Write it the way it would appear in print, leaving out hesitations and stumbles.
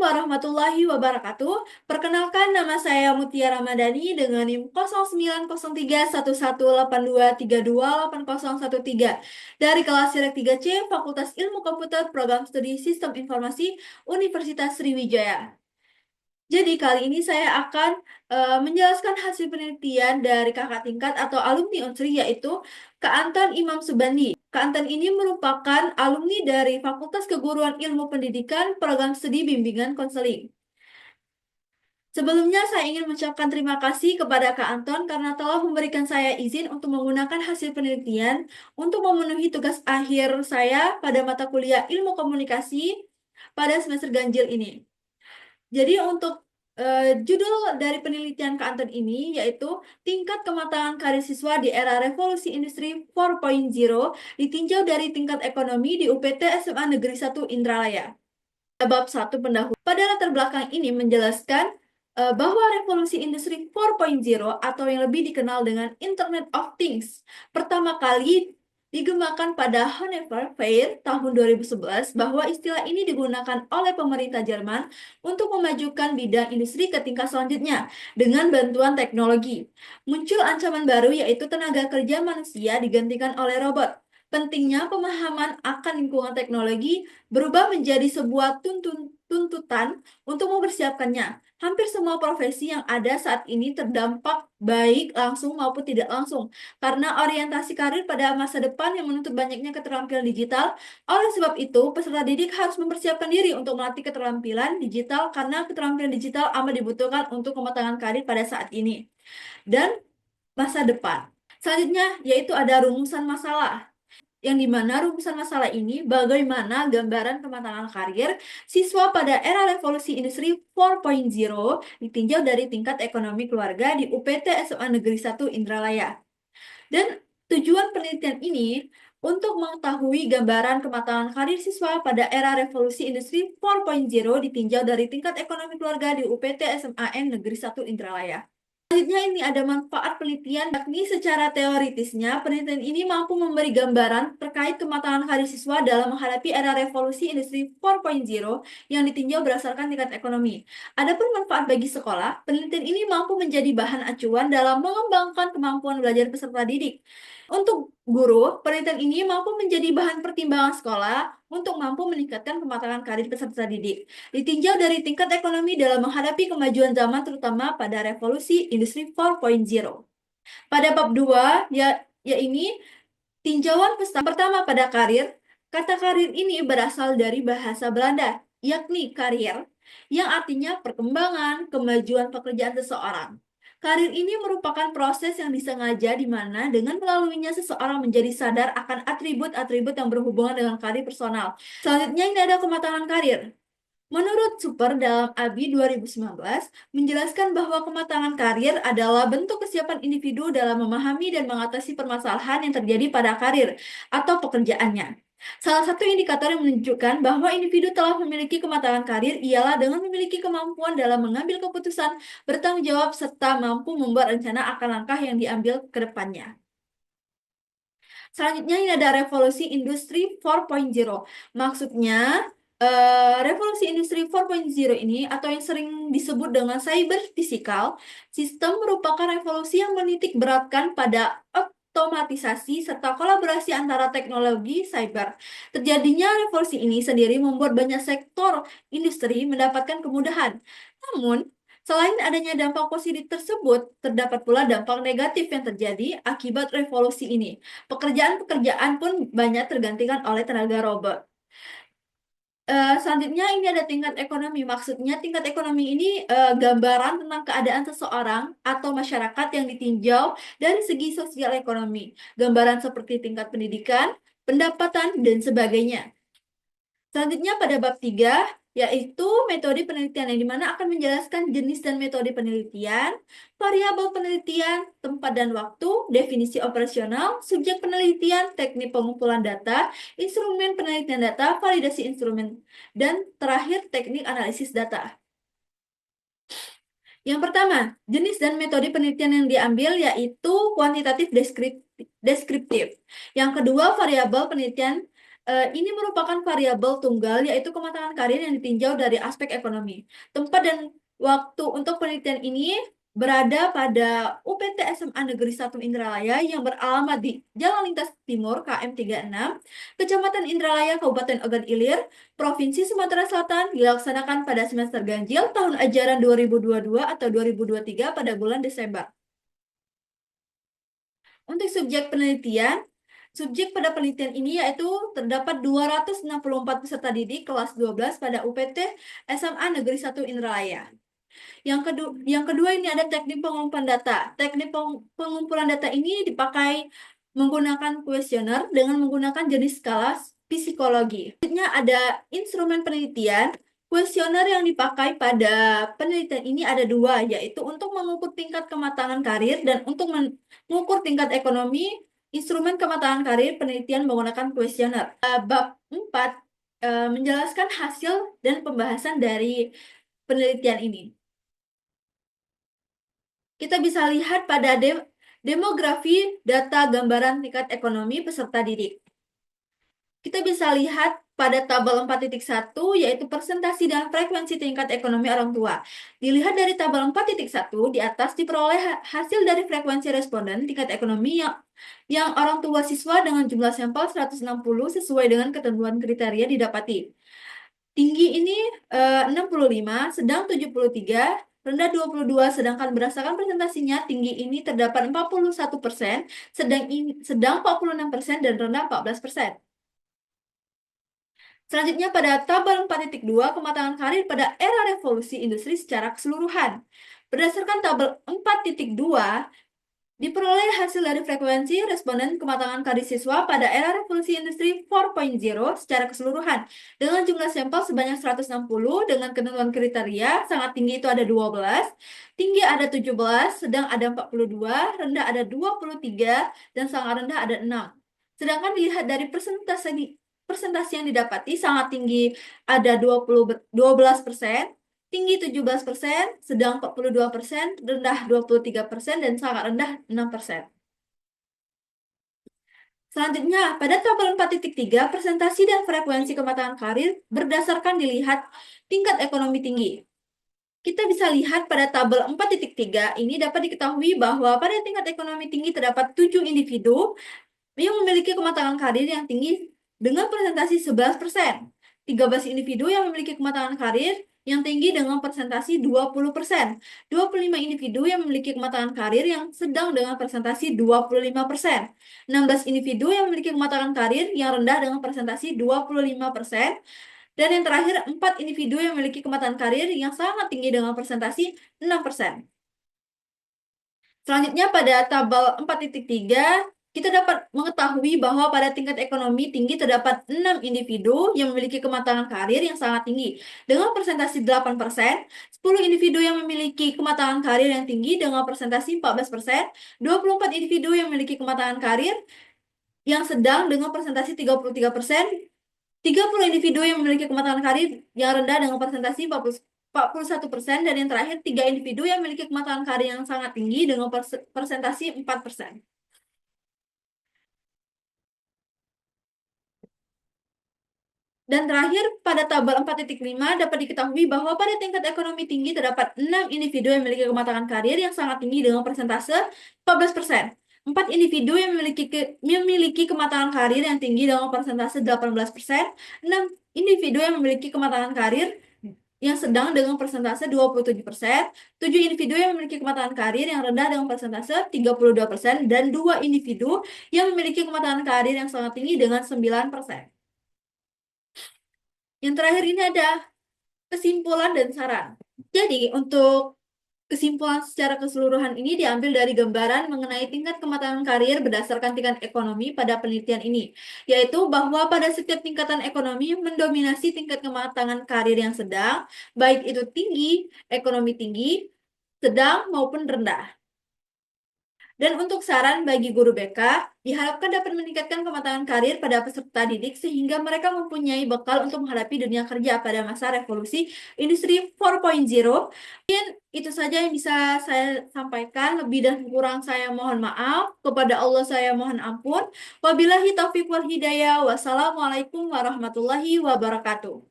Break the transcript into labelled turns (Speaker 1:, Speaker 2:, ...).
Speaker 1: warahmatullahi wabarakatuh. Perkenalkan, nama saya Mutia Ramadhani dengan NIM 09031182328013 dari kelas Sirek 3C Fakultas Ilmu Komputer Program Studi Sistem Informasi Universitas Sriwijaya. Jadi kali ini saya akan menjelaskan hasil penelitian dari kakak tingkat atau alumni Unsri, yaitu Kak Anton Imam Subandi. Kak Anton ini merupakan alumni dari Fakultas Keguruan Ilmu Pendidikan Program Studi Bimbingan Konseling. Sebelumnya saya ingin mengucapkan terima kasih kepada Kak Anton karena telah memberikan saya izin untuk menggunakan hasil penelitian untuk memenuhi tugas akhir saya pada mata kuliah Ilmu Komunikasi pada semester ganjil ini. Jadi untuk judul dari penelitian Kak Anton ini yaitu tingkat kematangan karir siswa di era revolusi industri 4.0 ditinjau dari tingkat ekonomi di UPT SMA Negeri 1 Indralaya. Bab 1 pendahuluan. Pada latar belakang ini menjelaskan bahwa revolusi industri 4.0 atau yang lebih dikenal dengan Internet of Things pertama kali dikembangkan pada Hannover Fair tahun 2011, bahwa istilah ini digunakan oleh pemerintah Jerman untuk memajukan bidang industri ke tingkat selanjutnya dengan bantuan teknologi. Muncul ancaman baru yaitu tenaga kerja manusia digantikan oleh robot. Pentingnya pemahaman akan lingkungan teknologi berubah menjadi sebuah tuntutan untuk mempersiapkannya. Hampir semua profesi yang ada saat ini terdampak baik langsung maupun tidak langsung karena orientasi karir pada masa depan yang menuntut banyaknya keterampilan digital. Oleh sebab itu, peserta didik harus mempersiapkan diri untuk melatih keterampilan digital karena keterampilan digital amat dibutuhkan untuk kematangan karir pada saat ini dan masa depan. Selanjutnya, yaitu ada rumusan masalah, yang dimana rumusan masalah ini bagaimana gambaran kematangan karir siswa pada era revolusi industri 4.0 ditinjau dari tingkat ekonomi keluarga di UPT SMA Negeri 1 Indralaya. Dan tujuan penelitian ini untuk mengetahui gambaran kematangan karir siswa pada era revolusi industri 4.0 ditinjau dari tingkat ekonomi keluarga di UPT SMAN Negeri 1 Indralaya. Selanjutnya ini ada manfaat penelitian, yakni secara teoritisnya penelitian ini mampu memberi gambaran terkait kematangan karir siswa dalam menghadapi era revolusi industri 4.0 yang ditinjau berdasarkan tingkat ekonomi. Adapun manfaat bagi sekolah, penelitian ini mampu menjadi bahan acuan dalam mengembangkan kemampuan belajar peserta didik. Untuk guru, penelitian ini mampu menjadi bahan pertimbangan sekolah untuk mampu meningkatkan kematangan karir peserta didik. Ditinjau dari tingkat ekonomi dalam menghadapi kemajuan zaman terutama pada revolusi industri 4.0. Pada bab 2, ya ini tinjauan pertama pada karir. Kata karir ini berasal dari bahasa Belanda, yakni karier, yang artinya perkembangan, kemajuan pekerjaan seseorang. Karir ini merupakan proses yang disengaja di mana dengan melaluinya seseorang menjadi sadar akan atribut-atribut yang berhubungan dengan karir personal. Selanjutnya ini ada kematangan karir. Menurut Super dalam ABI 2019, menjelaskan bahwa kematangan karir adalah bentuk kesiapan individu dalam memahami dan mengatasi permasalahan yang terjadi pada karir atau pekerjaannya. Salah satu indikator yang menunjukkan bahwa individu telah memiliki kematangan karir ialah dengan memiliki kemampuan dalam mengambil keputusan, bertanggung jawab, serta mampu membuat rencana akan langkah yang diambil ke depannya. Selanjutnya ini ada revolusi industri 4.0. Maksudnya, revolusi industri 4.0 ini atau yang sering disebut dengan cyber physical system merupakan revolusi yang menitik beratkan pada otomatisasi serta kolaborasi antara teknologi cyber. Terjadinya revolusi ini sendiri membuat banyak sektor industri mendapatkan kemudahan. Namun, selain adanya dampak positif tersebut, terdapat pula dampak negatif yang terjadi akibat revolusi ini. Pekerjaan-pekerjaan pun banyak tergantikan oleh tenaga robot. Selanjutnya ini ada tingkat ekonomi. Maksudnya tingkat ekonomi ini gambaran tentang keadaan seseorang atau masyarakat yang ditinjau dari segi sosial ekonomi. Gambaran seperti tingkat pendidikan, pendapatan, dan sebagainya. Selanjutnya pada bab 3, yaitu metode penelitian yang dimana akan menjelaskan jenis dan metode penelitian, variabel penelitian, tempat dan waktu, definisi operasional, subjek penelitian, teknik pengumpulan data, instrumen penelitian data, validasi instrumen, dan terakhir teknik analisis data. Yang pertama, jenis dan metode penelitian yang diambil yaitu kuantitatif deskriptif. Yang kedua, variabel penelitian Ini merupakan variabel tunggal, yaitu kematangan karir yang ditinjau dari aspek ekonomi. Tempat dan waktu untuk penelitian ini berada pada UPT SMA Negeri 1 Indralaya yang beralamat di Jalan Lintas Timur KM 36, Kecamatan Indralaya, Kabupaten Ogan Ilir, Provinsi Sumatera Selatan, dilaksanakan pada semester ganjil tahun ajaran 2022 atau 2023 pada bulan Desember. Untuk subjek penelitian, subjek pada penelitian ini yaitu terdapat 264 peserta didik kelas 12 pada UPT SMA Negeri 1 Indralaya. Yang kedua ini ada teknik pengumpulan data. Teknik pengumpulan data ini dipakai menggunakan kuesioner dengan menggunakan jenis skala psikologi. Selanjutnya ada instrumen penelitian. Kuesioner yang dipakai pada penelitian ini ada dua, yaitu untuk mengukur tingkat kematangan karir dan untuk mengukur tingkat ekonomi. Instrumen kematangan karir penelitian menggunakan kuesioner. Bab 4 menjelaskan hasil dan pembahasan dari penelitian ini. Kita bisa lihat pada demografi data gambaran tingkat ekonomi peserta didik. Kita bisa lihat pada tabel 4.1 yaitu presentasi dan frekuensi tingkat ekonomi orang tua. Dilihat dari tabel 4.1 di atas diperoleh hasil dari frekuensi responden tingkat ekonomi yang orang tua siswa dengan jumlah sampel 160 sesuai dengan ketentuan kriteria didapati. Tinggi ini 65, sedang 73, rendah 22, sedangkan berdasarkan presentasinya tinggi ini terdapat 41%, sedang 46%, dan rendah 14%. Selanjutnya pada tabel 4.2 kematangan karir pada era revolusi industri secara keseluruhan. Berdasarkan tabel 4.2, diperoleh hasil dari frekuensi responden kematangan karir siswa pada era revolusi industri 4.0 secara keseluruhan dengan jumlah sampel sebanyak 160 dengan ketentuan kriteria sangat tinggi itu ada 12, tinggi ada 17, sedang ada 42, rendah ada 23, dan sangat rendah ada 6. Sedangkan dilihat dari persentase yang didapati sangat tinggi ada 12%, tinggi 17%, sedang 42%, rendah 23%, dan sangat rendah 6%. Selanjutnya, pada tabel 4.3, presentasi dan frekuensi kematangan karir berdasarkan dilihat tingkat ekonomi tinggi. Kita bisa lihat pada tabel 4.3 ini dapat diketahui bahwa pada tingkat ekonomi tinggi terdapat 7 individu yang memiliki kematangan karir yang tinggi dengan presentasi 11%. 13 individu yang memiliki kematangan karir yang tinggi dengan presentasi 20%. 25 individu yang memiliki kematangan karir yang sedang dengan presentasi 25%. 16 individu yang memiliki kematangan karir yang rendah dengan presentasi 25%. Dan yang terakhir, 4 individu yang memiliki kematangan karir yang sangat tinggi dengan presentasi 6%. Selanjutnya pada tabel 4.3, kita dapat mengetahui bahwa pada tingkat ekonomi tinggi terdapat 6 individu yang memiliki kematangan karir yang sangat tinggi dengan presentasi 8%, 10 individu yang memiliki kematangan karir yang tinggi dengan presentasi 14%, 24 individu yang memiliki kematangan karir yang sedang dengan presentasi 33%, 30 individu yang memiliki kematangan karir yang rendah dengan presentasi 41%, dan yang terakhir 3 individu yang memiliki kematangan karir yang sangat tinggi dengan presentasi 4%. Dan terakhir, pada tabel 4.5 dapat diketahui bahwa pada tingkat ekonomi tinggi terdapat 6 individu yang memiliki kematangan karir yang sangat tinggi dengan persentase 14%. 4 individu yang memiliki kematangan karir yang tinggi dengan persentase 18%. 6 individu yang memiliki kematangan karir yang sedang dengan persentase 27%. 7 individu yang memiliki kematangan karir yang rendah dengan persentase 32%. Dan 2 individu yang memiliki kematangan karir yang sangat tinggi dengan 9%. Yang terakhir ini ada kesimpulan dan saran. Jadi, untuk kesimpulan secara keseluruhan ini diambil dari gambaran mengenai tingkat kematangan karir berdasarkan tingkat ekonomi pada penelitian ini, yaitu bahwa pada setiap tingkatan ekonomi mendominasi tingkat kematangan karir yang sedang, baik itu tinggi, ekonomi tinggi, sedang, maupun rendah. Dan untuk saran bagi guru BK, diharapkan dapat meningkatkan kematangan karir pada peserta didik sehingga mereka mempunyai bekal untuk menghadapi dunia kerja pada masa revolusi industri 4.0. Itu saja yang bisa saya sampaikan. Lebih dan kurang saya mohon maaf. Kepada Allah saya mohon ampun. Wabillahi taufiq wal hidayah. Wassalamualaikum warahmatullahi wabarakatuh.